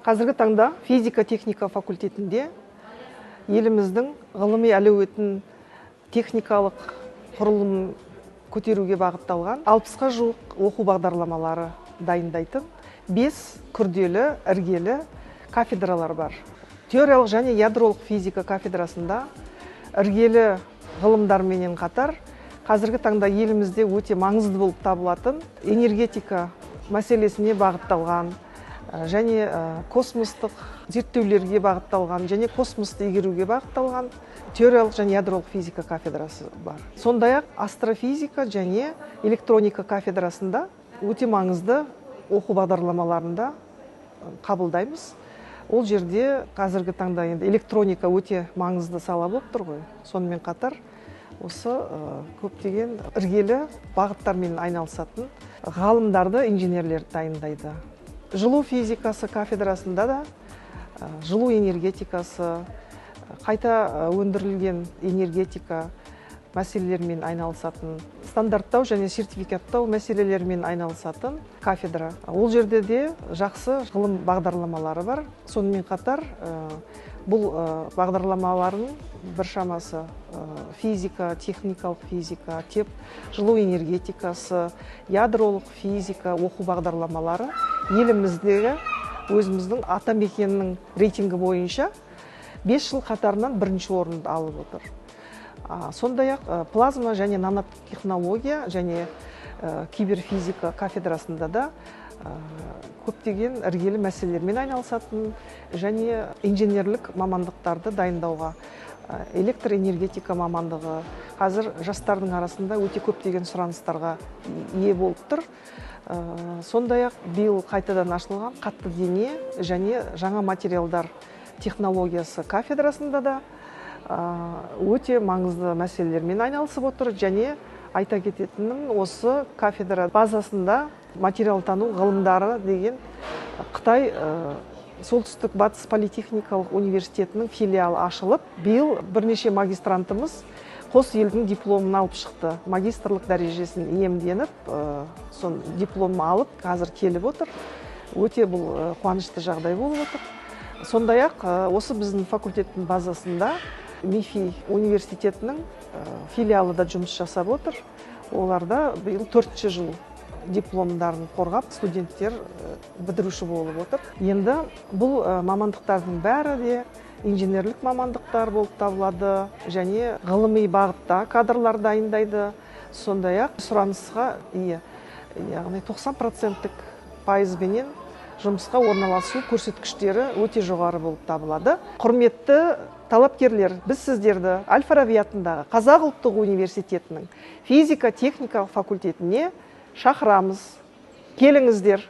Қазіргі таңда физика-техника факультетінде еліміздің ғылыми әлеуетін техникалық құрылымын көтеруге бағытталған 60-қа жуық оқу бағдарламалары дайындайтын 5 күрделі, іргелі кафедралар бар. Теориялық және ядролық физика кафедрасында іргелі ғылымдарменен қатар қазіргі таңда елімізде өте маңызды болып табылатын энергетика мәселесіне бағытталған және космостық зерттеулерге бағытталған және космосты игеруге бағытталған теориялық және ядролық физика кафедрасы бар. Сондай-ақ астрофизика және электроника кафедрасында өте маңызды оқу бағдарламаларында қабылдаймыз. Ол жерде қазіргі таңда енді электроника өте маңызды сала болып тұр ғой. Сонымен қатар осы көптеген іргелі бағыттармен айналысатын ғалымдарды, инженерлерді дайындайды. Жылу физикасы кафедрасында да жылу энергетикасы, қайта өндірілген энергетика мәселелерімен айналысатын, стандарттау және сертификаттау мәселелерімен айналысатын кафедра. Ол жерде де жақсы ғылым бағдарламалары бар. Сонымен қатар бұл бағдарламалардың біршамасы физика, техникалық физика, жылу энергетикасы, ядролық физика оқу бағдарламалары еліміздегі өзіміздің атамекенінің рейтингі бойынша 5 жыл қатарынан бірінші орынды алып отыр. Сондай-ақ плазма және нанотехнология және киберфизика кафедрасында да көптеген іргелі мәселелермен айналысатын және инженерлік мамандықтарды дайындауға, электроэнергетика мамандығы қазір жастардың арасында өте көптеген сұраныстарға ие болып тұр. Сондай-ақ биыл қайтадан ашылған қатты дене және жаңа материалдар технологиясы кафедрасында да өте маңызды мәселелермен айналысып отыр. Және айта кететінім, осы кафедра базасында материалтану ғылымдары деген Қытай Солтүстік Батыс политехникалық университетінің филиалы ашылып, биыл бірнеше магистрантымыз қос елдің дипломын алып шықты. Магистрлық дәрежесін иемденіп, сон дипломын алып, қазір келіп отыр. Өте бұл қуанышты жағдай болып отыр. Сондай-ақ осы біздің факультеттің базасында МИФИ университетінің филиалы да жұмыс жасап отыр. Оларда биыл 4-ші жыл дипломдарын қорғап, студенттер бітіруші болып отыр. Енді бұл мамандықтардың бәрі де инженерлік мамандықтар болып табылады және ғылыми бағытта кадрлар дайындайды. Сондай-ақ сұранысқа ие, яғни 90% пайызбенен жұмысқа орналасу көрсеткіштері өте жоғары болып табылады. Құрметті талапкерлер, біз сіздерді Әл-Фараби атындағы Қазақ ұлттық университетінің физика-техникалық факультетіне шақырамыз. Келіңіздер.